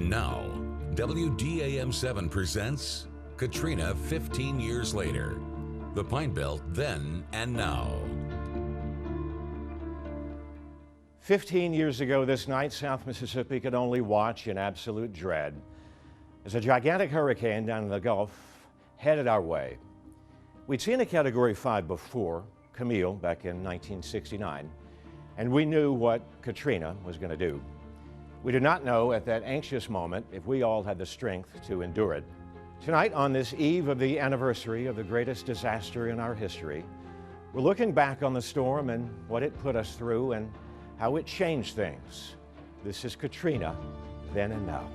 And now, WDAM 7 presents Katrina 15 years later. The Pine Belt then and now. 15 years ago this night, South Mississippi could only watch in absolute dread as a gigantic hurricane down in the Gulf headed our way. We'd seen a Category 5 before, Camille, back in 1969, and we knew what Katrina was going to do. We did not know at that anxious moment if we all had the strength to endure it. Tonight, on this eve of the anniversary of the greatest disaster in our history, we're looking back on the storm and what it put us through and how it changed things. This is Katrina, then and now.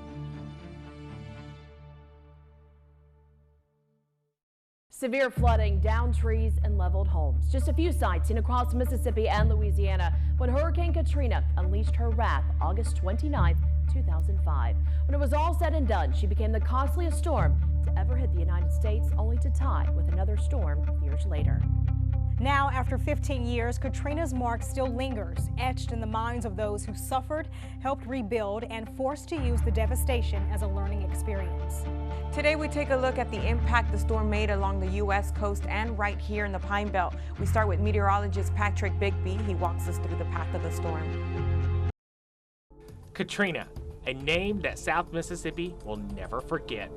Severe flooding, downed trees, and leveled homes. Just a few sites seen across Mississippi and Louisiana when Hurricane Katrina unleashed her wrath August 29, 2005. When it was all said and done, she became the costliest storm to ever hit the United States, only to tie with another storm years later. Now, after 15 years, Katrina's mark still lingers, etched in the minds of those who suffered, helped rebuild, and forced to use the devastation as a learning experience. Today, we take a look at the impact the storm made along the U.S. coast and right here in the Pine Belt. We start with meteorologist Patrick Bigby. He walks us through the path of the storm. Katrina, a name that South Mississippi will never forget.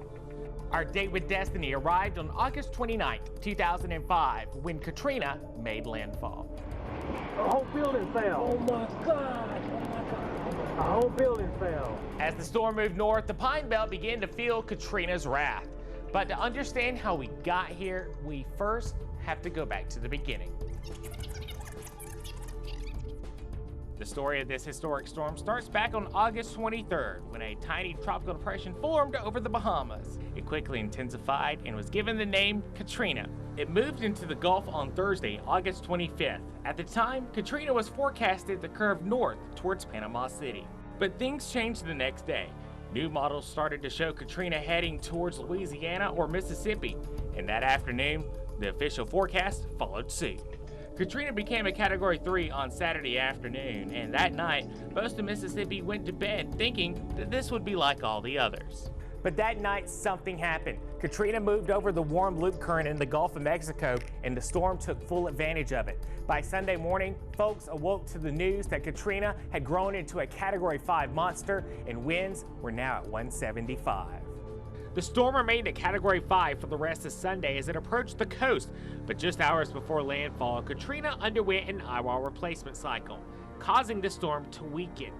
Our date with destiny arrived on August 29, 2005, when Katrina made landfall. A whole building fell. Oh my God, oh my God. A whole building fell. As the storm moved north, the Pine Belt began to feel Katrina's wrath. But to understand how we got here, we first have to go back to the beginning. The story of this historic storm starts back on August 23rd, when a tiny tropical depression formed over the Bahamas. It quickly intensified and was given the name Katrina. It moved into the Gulf on Thursday, August 25th. At the time, Katrina was forecasted to curve north towards Panama City. But things changed the next day. New models started to show Katrina heading towards Louisiana or Mississippi, and that afternoon, the official forecast followed suit. Katrina became a Category 3 on Saturday afternoon, and that night, most of Mississippi went to bed thinking that this would be like all the others. But that night, something happened. Katrina moved over the warm loop current in the Gulf of Mexico, and the storm took full advantage of it. By Sunday morning, folks awoke to the news that Katrina had grown into a Category 5 monster, and winds were now at 175. The storm remained a Category 5 for the rest of Sunday as it approached the coast, but just hours before landfall, Katrina underwent an eyewall replacement cycle, causing the storm to weaken.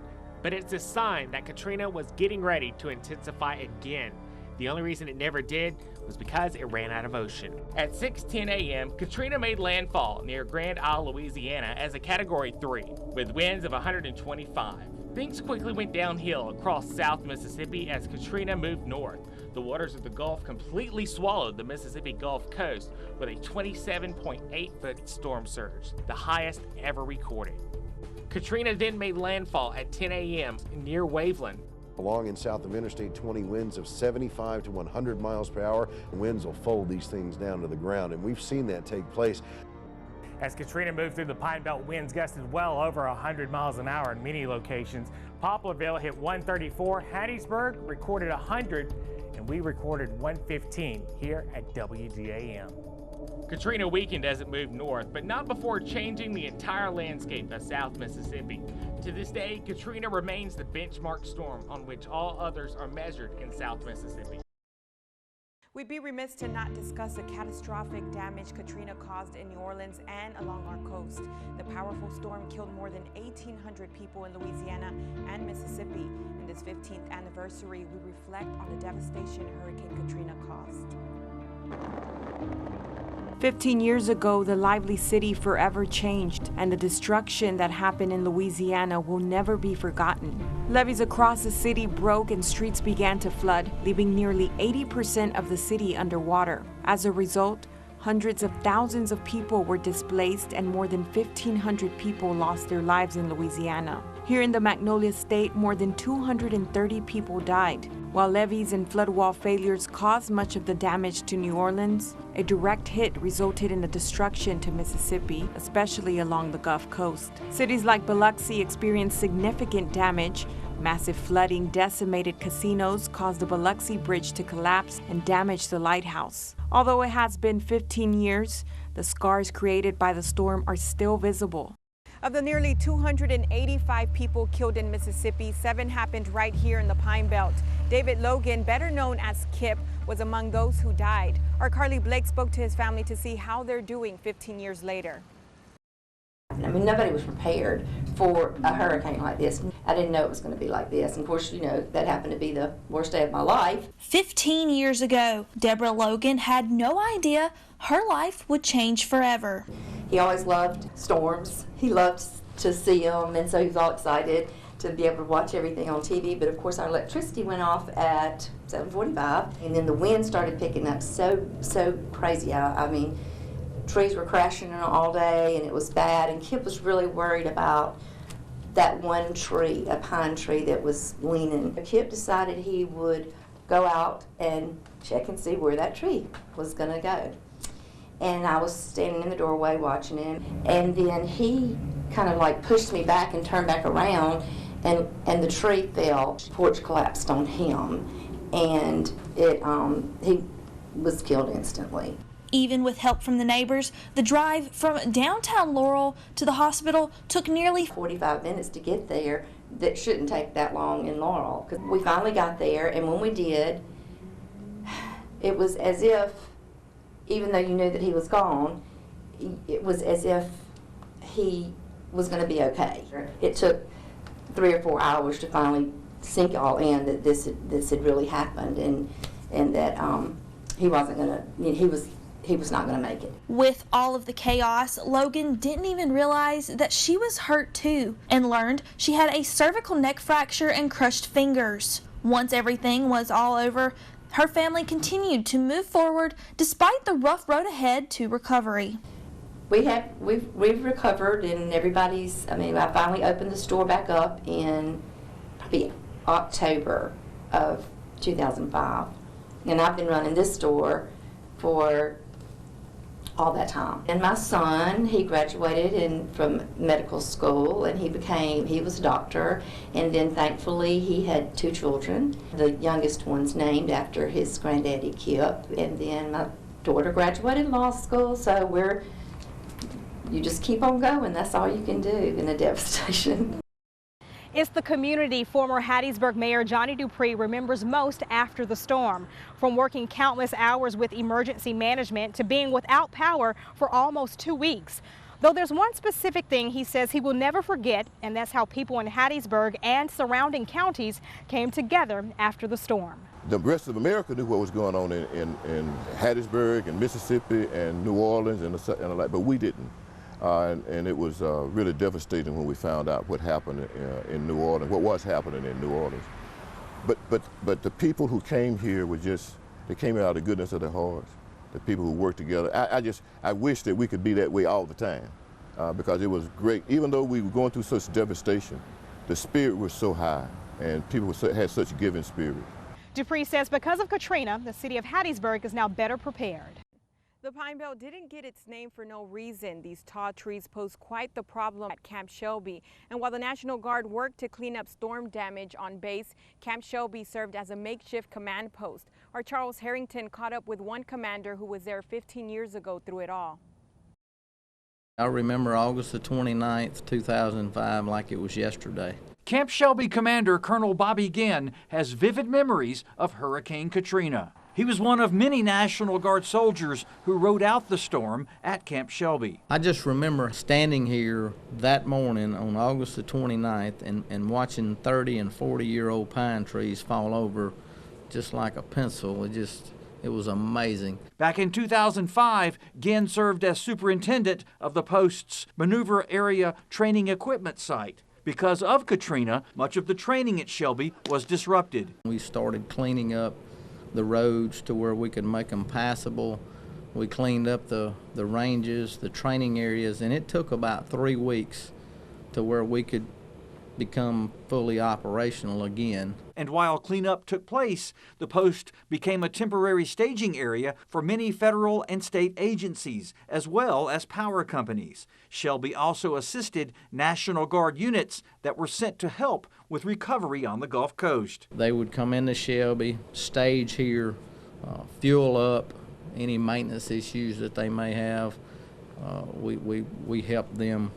But it's a sign that Katrina was getting ready to intensify again. The only reason it never did was because it ran out of ocean. At 6:10 a.m., Katrina made landfall near Grand Isle, Louisiana as a Category 3, with winds of 125. Things quickly went downhill across South Mississippi as Katrina moved north. The waters of the Gulf completely swallowed the Mississippi Gulf Coast with a 27.8-foot storm surge, the highest ever recorded. Katrina then made landfall at 10 a.m. near Waveland. Along in south of Interstate 20, winds of 75 to 100 miles per hour. Winds will fold these things down to the ground, and we've seen that take place. As Katrina moved through the Pine Belt, winds gusted well over 100 miles an hour in many locations. Poplarville hit 134, Hattiesburg recorded 100, and we recorded 115 here at WDAM. Katrina weakened as it moved north, but not before changing the entire landscape of South Mississippi. To this day, Katrina remains the benchmark storm on which all others are measured in South Mississippi. We'd be remiss to not discuss the catastrophic damage Katrina caused in New Orleans and along our coast. The powerful storm killed more than 1,800 people in Louisiana and Mississippi. In this 15th anniversary, we reflect on the devastation Hurricane Katrina caused. 15 years ago, the lively city forever changed, and the destruction that happened in Louisiana will never be forgotten. Levees across the city broke and streets began to flood, leaving nearly 80% of the city underwater. As a result, hundreds of thousands of people were displaced and more than 1,500 people lost their lives in Louisiana. Here in the Magnolia State, more than 230 people died. While levees and flood wall failures caused much of the damage to New Orleans, a direct hit resulted in the destruction to Mississippi, especially along the Gulf Coast. Cities like Biloxi experienced significant damage, Massive flooding decimated casinos, caused the Biloxi Bridge to collapse, and damaged the lighthouse. Although it has been 15 years, the scars created by the storm are still visible. Of the nearly 285 people killed in Mississippi, 7 happened right here in the Pine Belt. David Logan, better known as Kip, was among those who died. Our Carly Blake spoke to his family to see how they're doing 15 years later. I mean, nobody was prepared for a hurricane like this. I didn't know it was going to be like this. And of course, you know, that happened to be the worst day of my life. 15 years ago, Deborah Logan had no idea her life would change forever. He always loved storms. He loved to see them, and so he was all excited to be able to watch everything on TV. But of course, our electricity went off at 7:45, and then the wind started picking up so crazy. I mean, trees were crashing all day, and it was bad. And Kip was really worried about that one tree, a pine tree that was leaning. Kip decided he would go out and check and see where that tree was going to go. And I was standing in the doorway watching him, and then he kind of like pushed me back and turned back around, and the tree fell. The porch collapsed on him, and he was killed instantly. Even with help from the neighbors, the drive from downtown Laurel to the hospital took nearly 45 minutes to get there. That shouldn't take that long in Laurel. We finally got there, and when we did, it was as if, even though you knew that he was gone, it was as if he was going to be okay. It took 3 or 4 hours to finally sink all in that this had really happened, and that he wasn't going to, you know, he was not going to make it. With all of the chaos, Logan didn't even realize that she was hurt too, and learned she had a cervical neck fracture and crushed fingers. Once everything was all over, her family continued to move forward despite the rough road ahead to recovery. We've recovered, and everybody's, I mean, I finally opened the store back up in probably October of 2005. And I've been running this store for all that time. And my son, he graduated from medical school, and he was a doctor, and then thankfully he had 2 children. The youngest one's named after his granddaddy Kip, and then my daughter graduated law school, so you just keep on going. That's all you can do in the devastation. It's the community former Hattiesburg Mayor Johnny Dupree remembers most after the storm, from working countless hours with emergency management to being without power for almost 2 weeks. Though there's one specific thing he says he will never forget, and that's how people in Hattiesburg and surrounding counties came together after the storm. The rest of America knew what was going on in Hattiesburg and Mississippi and New Orleans and the like, but we didn't. And it was really devastating when we found out what happened in New Orleans, what was happening in New Orleans. But the people who came here they came out of the goodness of their hearts. The people who worked together. I wish that we could be that way all the time, because it was great. Even though we were going through such devastation, the spirit was so high, and people had such a giving spirit. Dupree says because of Katrina, the city of Hattiesburg is now better prepared. The Pine Belt didn't get its name for no reason. These tall trees pose quite the problem at Camp Shelby. And while the National Guard worked to clean up storm damage on base, Camp Shelby served as a makeshift command post. Our Charles Harrington caught up with one commander who was there 15 years ago through it all. I remember August the 29th, 2005 like it was yesterday. Camp Shelby Commander Colonel Bobby Ginn has vivid memories of Hurricane Katrina. He was one of many National Guard soldiers who rode out the storm at Camp Shelby. I just remember standing here that morning on August the 29th and watching 30 and 40-year-old pine trees fall over just like a pencil. It was amazing. Back in 2005, Ginn served as superintendent of the post's Maneuver Area Training Equipment Site. Because of Katrina, much of the training at Shelby was disrupted. We started cleaning up the roads to where we could make them passable. We cleaned up the ranges, the training areas, and it took about 3 weeks to where we could become fully operational again. And while cleanup took place, the post became a temporary staging area for many federal and state agencies, as well as power companies. Shelby also assisted National Guard units that were sent to help with recovery on the Gulf Coast. They would come into Shelby, stage here, fuel up any maintenance issues that they may have. We help them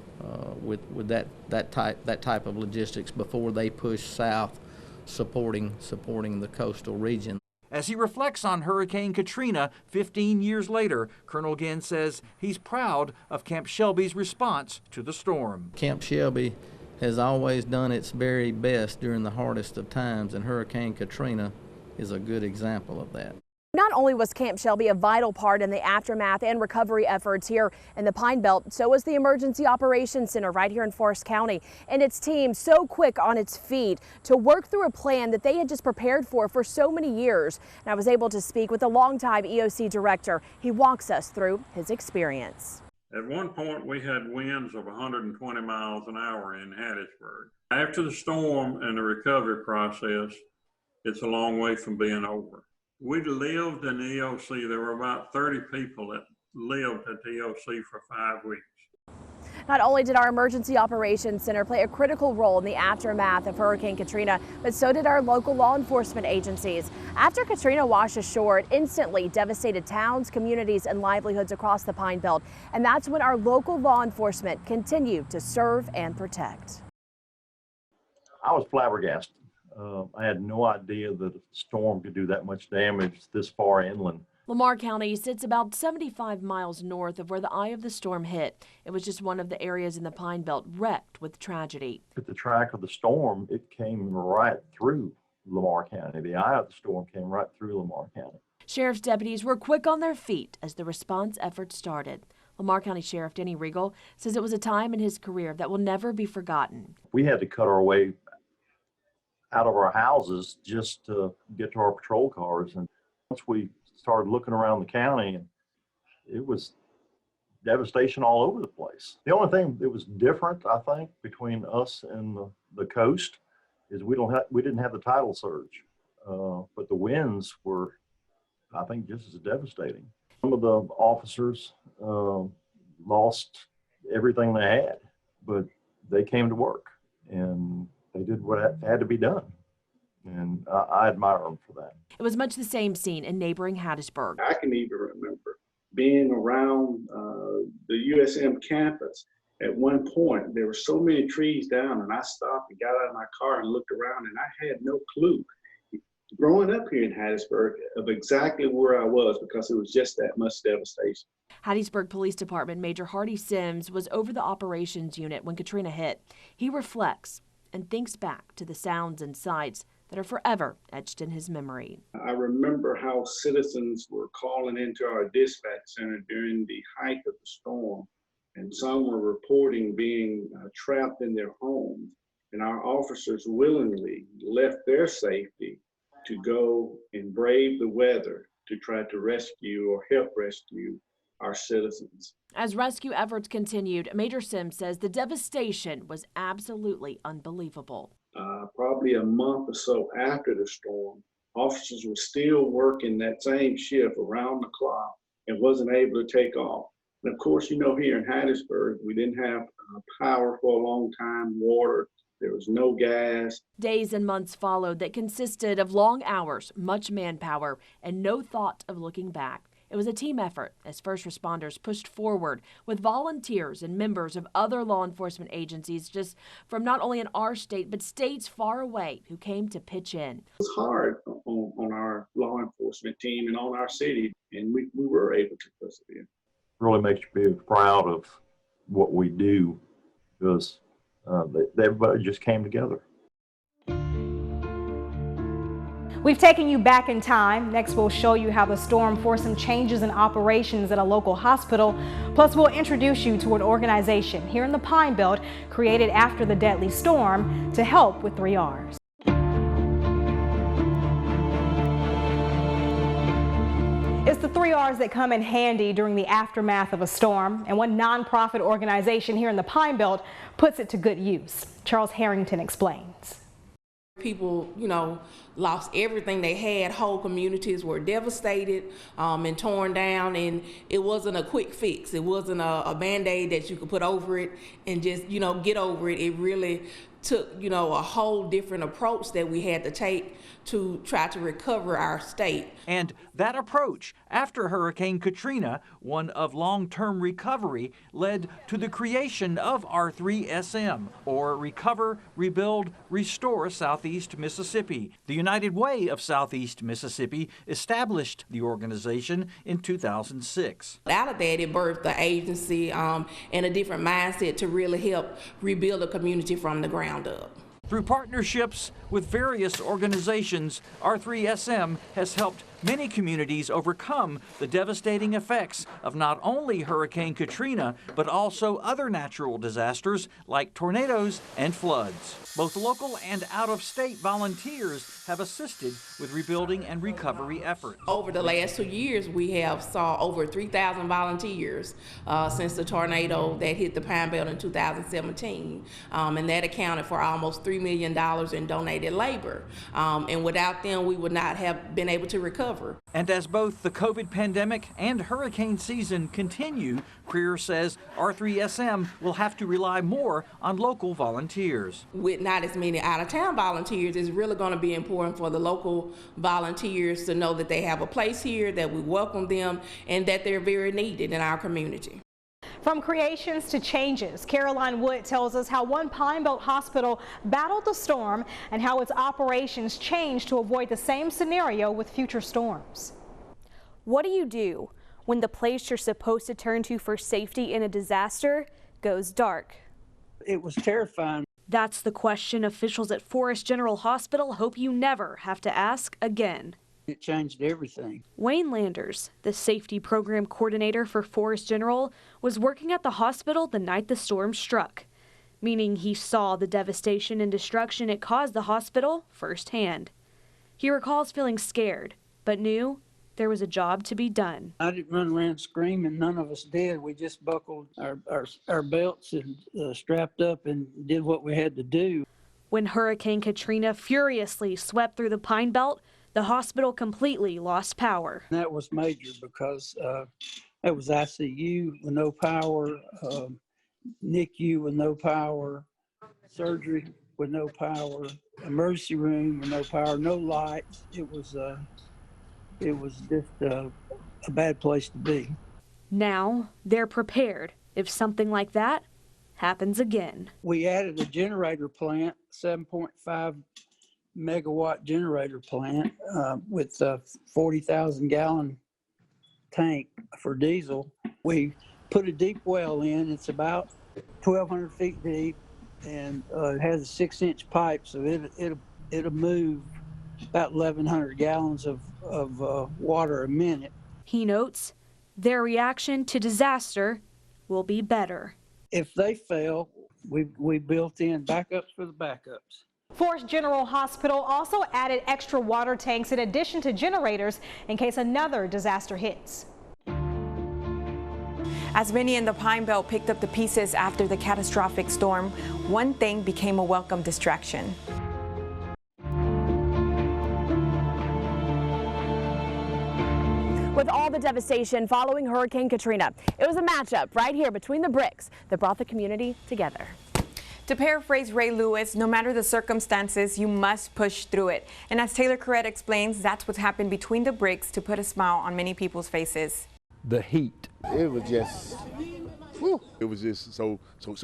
with that type of logistics before they push south, supporting the coastal region. As he reflects on Hurricane Katrina 15 years later, Colonel Ginn says he's proud of Camp Shelby's response to the storm. Camp Shelby has always done its very best during the hardest of times, and Hurricane Katrina is a good example of that. Not only was Camp Shelby a vital part in the aftermath and recovery efforts here in the Pine Belt, so was the Emergency Operations Center right here in Forest County, and its team so quick on its feet to work through a plan that they had just prepared for so many years. And I was able to speak with a longtime EOC director. He walks us through his experience. At one point, we had winds of 120 miles an hour in Hattiesburg. After the storm and the recovery process, it's a long way from being over. We lived in the EOC. There were about 30 people that lived at the EOC for 5 weeks. Not only did our Emergency Operations Center play a critical role in the aftermath of Hurricane Katrina, but so did our local law enforcement agencies. After Katrina washed ashore, it instantly devastated towns, communities, and livelihoods across the Pine Belt. And that's when our local law enforcement continued to serve and protect. I was flabbergasted. I had no idea that a storm could do that much damage this far inland. Lamar County sits about 75 miles north of where the eye of the storm hit. It was just one of the areas in the Pine Belt wrecked with tragedy. At the track of the storm, it came right through Lamar County. The eye of the storm came right through Lamar County. Sheriff's deputies were quick on their feet as the response effort started. Lamar County Sheriff Denny Regal says it was a time in his career that will never be forgotten. We had to cut our way out of our houses just to get to our patrol cars. And once we started looking around the county, and it was devastation all over the place. The only thing that was different, I think, between us and the coast is we didn't have the tidal surge, but the winds were, I think, just as devastating. Some of the officers lost everything they had, but they came to work and they did what had to be done. And I admire them for that. It was much the same scene in neighboring Hattiesburg. I can even remember being around the USM campus. At one point, there were so many trees down, and I stopped and got out of my car and looked around, and I had no clue, growing up here in Hattiesburg, of exactly where I was, because it was just that much devastation. Hattiesburg Police Department Major Hardy Sims was over the operations unit when Katrina hit. He reflects and thinks back to the sounds and sights that are forever etched in his memory. I remember how citizens were calling into our dispatch center during the height of the storm, and some were reporting being trapped in their homes, and our officers willingly left their safety to go and brave the weather to try to rescue or help rescue our citizens. As rescue efforts continued, Major Sims says the devastation was absolutely unbelievable. Probably a month or so after the storm, officers were still working that same shift around the clock and wasn't able to take off. And of course, you know, here in Hattiesburg, we didn't have power for a long time, water, there was no gas. Days and months followed that consisted of long hours, much manpower, and no thought of looking back. It was a team effort as first responders pushed forward with volunteers and members of other law enforcement agencies just from not only in our state, but states far away who came to pitch in. It was hard on our law enforcement team and on our city, and we were able to persevere. It really makes you feel proud of what we do because everybody just came together. We've taken you back in time. Next, we'll show you how the storm forced some changes in operations at a local hospital. Plus, we'll introduce you to an organization here in the Pine Belt created after the deadly storm to help with 3 R's. It's the 3 R's that come in handy during the aftermath of a storm, and one nonprofit organization here in the Pine Belt puts it to good use. Charles Harrington explains. People, lost everything they had. Whole communities were devastated and torn down, and it wasn't a quick fix. It wasn't a Band-Aid that you could put over it and just, get over it. It really took, a whole different approach that we had to take to try to recover our state. And that approach, after Hurricane Katrina, one of long-term recovery, led to the creation of R3SM, or Recover, Rebuild, Restore Southeast Mississippi. The United Way of Southeast Mississippi established the organization in 2006. Out of that, it birthed the agency and a different mindset to really help rebuild a community from the ground up. Through partnerships with various organizations, R3SM has helped many communities overcome the devastating effects of not only Hurricane Katrina, but also other natural disasters like tornadoes and floods. Both local and out-of-state volunteers have assisted with rebuilding and recovery efforts. Over the last 2 years, we have saw over 3,000 volunteers since the tornado that hit the Pine Belt in 2017, and that accounted for almost $3 million in donated labor. And without them, we would not have been able to recover. And as both the COVID pandemic and hurricane season continue, Creer says R3SM will have to rely more on local volunteers. With not as many out-of-town volunteers, it's really going to be important for the local volunteers to know that they have a place here, that we welcome them, and that they're very needed in our community. From creations to changes, Caroline Wood tells us how one Pine Belt hospital battled the storm and how its operations changed to avoid the same scenario with future storms. What do you do when the place you're supposed to turn to for safety in a disaster goes dark? It was terrifying. That's the question officials at Forest General Hospital hope you never have to ask again. It changed everything. Wayne Landers, the safety program coordinator for Forest General, was working at the hospital the night the storm struck, meaning he saw the devastation and destruction it caused the hospital firsthand. He recalls feeling scared, but knew there was a job to be done. I didn't run around screaming, none of us did. We just buckled our belts and strapped up and did what we had to do. When Hurricane Katrina furiously swept through the Pine Belt, the hospital completely lost power. That was major because that was ICU with no power, NICU with no power, surgery with no power, emergency room with no power, no lights. It was just a bad place to be. Now they're prepared if something like that happens again. We added a generator plant, 7.5 megawatt generator plant with a 40,000 gallon tank for diesel. We put a deep well in. It's about 1,200 feet deep, and it has a 6-inch pipe, so it'll move about 1,100 gallons of water a minute. He notes their reaction to disaster will be better. If they fail, we built in backups for the backups. Forest General Hospital also added extra water tanks in addition to generators in case another disaster hits. As many in the Pine Belt picked up the pieces after the catastrophic storm, one thing became a welcome distraction. With all the devastation following Hurricane Katrina, it was a matchup right here between the bricks that brought the community together. To paraphrase Ray Lewis, no matter the circumstances, you must push through it. And as Taylor Corrett explains, that's what's happened between the bricks to put a smile on many people's faces. The heat. It was just, it was just so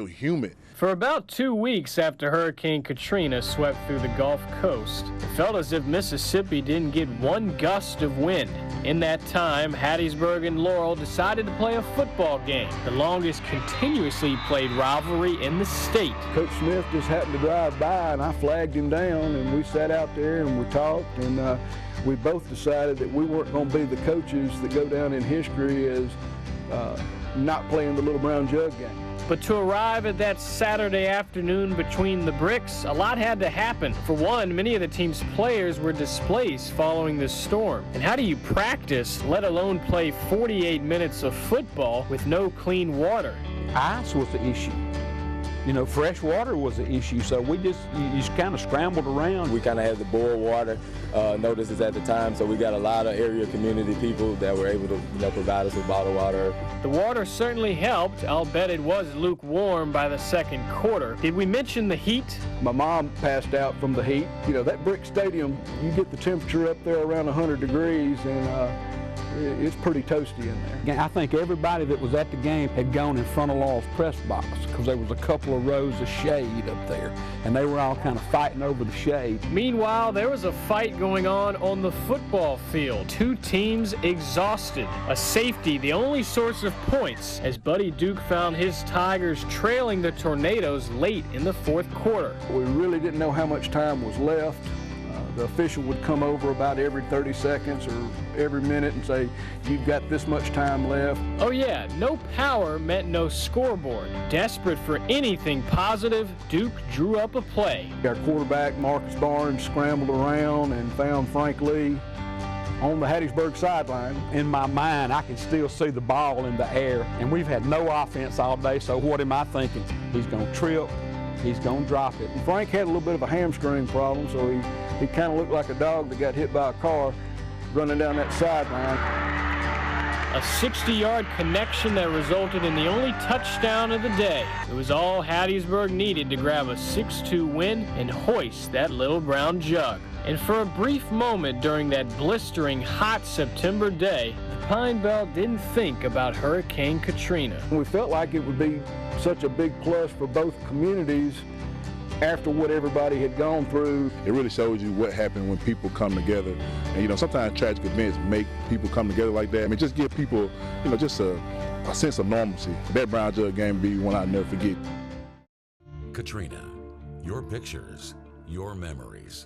humid. For about 2 weeks after Hurricane Katrina swept through the Gulf Coast, it felt as if Mississippi didn't get one gust of wind. In that time, Hattiesburg and Laurel decided to play a football game, the longest continuously played rivalry in the state. Coach Smith just happened to drive by, and I flagged him down, and we sat out there and we talked, and we both decided that we weren't going to be the coaches that go down in history as not playing the Little Brown Jug game. But to arrive at that Saturday afternoon between the bricks, a lot had to happen. For one, many of the team's players were displaced following the storm. And how do you practice, let alone play 48 minutes of football with no clean water? Ice was the issue. You know, fresh water was the issue, so you just kind of scrambled around. We kind of had the boil water notices at the time, so we got a lot of area community people that were able to provide us with bottled water. The water certainly helped. I'll bet it was lukewarm by the second quarter. Did we mention the heat? My mom passed out from the heat. You know, that brick stadium, you get the temperature up there around 100 degrees, and it's pretty toasty in there. I think everybody that was at the game had gone in front of Law's press box because there was a couple of rows of shade up there, and they were all kind of fighting over the shade. Meanwhile, there was a fight going on the football field. Two teams exhausted. A safety, the only source of points, as Buddy Duke found his Tigers trailing the Tornadoes late in the fourth quarter. We really didn't know how much time was left. The official would come over about every 30 seconds or every minute and say, you've got this much time left. Oh yeah, no power meant no scoreboard. Desperate for anything positive, Duke drew up a play. Our quarterback, Marcus Barnes, scrambled around and found Frank Lee on the Hattiesburg sideline. In my mind, I can still see the ball in the air, and we've had no offense all day, so what am I thinking? He's gonna trip, he's gonna drop it. And Frank had a little bit of a hamstring problem, so he kind of looked like a dog that got hit by a car running down that sideline. A 60-yard connection that resulted in the only touchdown of the day. It was all Hattiesburg needed to grab a 6-2 win and hoist that little brown jug. And for a brief moment during that blistering hot September day, the Pine Belt didn't think about Hurricane Katrina. We felt like it would be such a big plus for both communities after what everybody had gone through. It really shows you what happened when people come together. And, you know, sometimes tragic events make people come together like that. I mean, just give people, you know, just a sense of normalcy. That brown jug game will be one I'll never forget. Katrina, your pictures, your memories,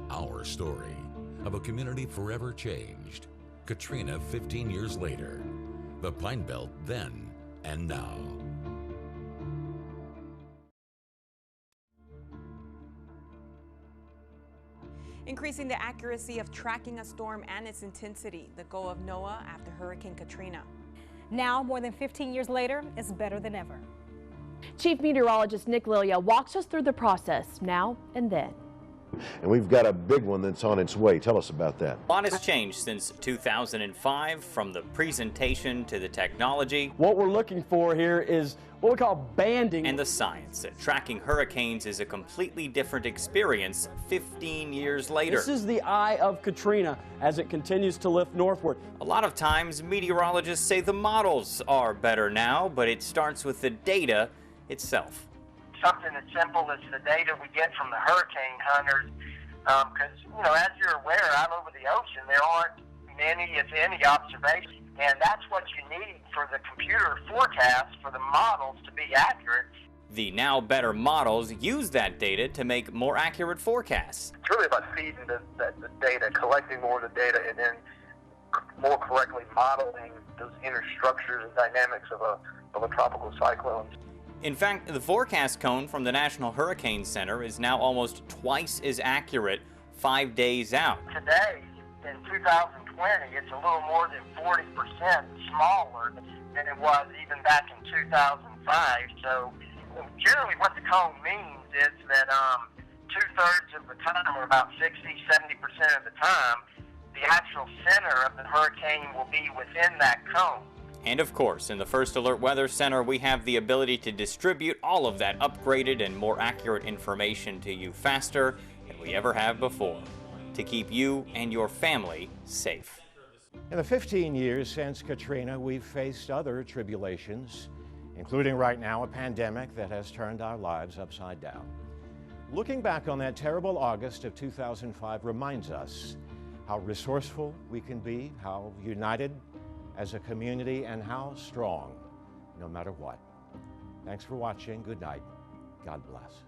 our story of a community forever changed. Katrina 15 years later. The Pine Belt then and now. Increasing the accuracy of tracking a storm and its intensity, the goal of NOAA after Hurricane Katrina. Now, more than 15 years later, it's better than ever. Chief Meteorologist Nick Lilia walks us through the process now and then. And we've got a big one that's on its way. Tell us about that. A lot has changed since 2005, from the presentation to the technology. What we're looking for here is what we call banding. And the science. Tracking hurricanes is a completely different experience 15 years later. This is the eye of Katrina as it continues to lift northward. A lot of times meteorologists say the models are better now, but it starts with the data itself. Something as simple as the data we get from the hurricane hunters, because, you know, as you're aware, out over the ocean, there aren't many, if any, observations, and that's what you need for the computer forecast for the models to be accurate. The now better models use that data to make more accurate forecasts. It's really about feeding the data, collecting more of the data, and then more correctly modeling those inner structures and dynamics of a tropical cyclone. In fact, the forecast cone from the National Hurricane Center is now almost twice as accurate 5 days out. Today, in 2020, it's a little more than 40% smaller than it was even back in 2005. So generally what the cone means is that 2/3 of the time, or about 60–70% of the time, the actual center of the hurricane will be within that cone. And of course, in the First Alert Weather Center, we have the ability to distribute all of that upgraded and more accurate information to you faster than we ever have before, to keep you and your family safe. In the 15 years since Katrina, we've faced other tribulations, including right now a pandemic that has turned our lives upside down. Looking back on that terrible August of 2005 reminds us how resourceful we can be, how united as a community, and how strong no matter what. Thanks for watching. Good night. God bless.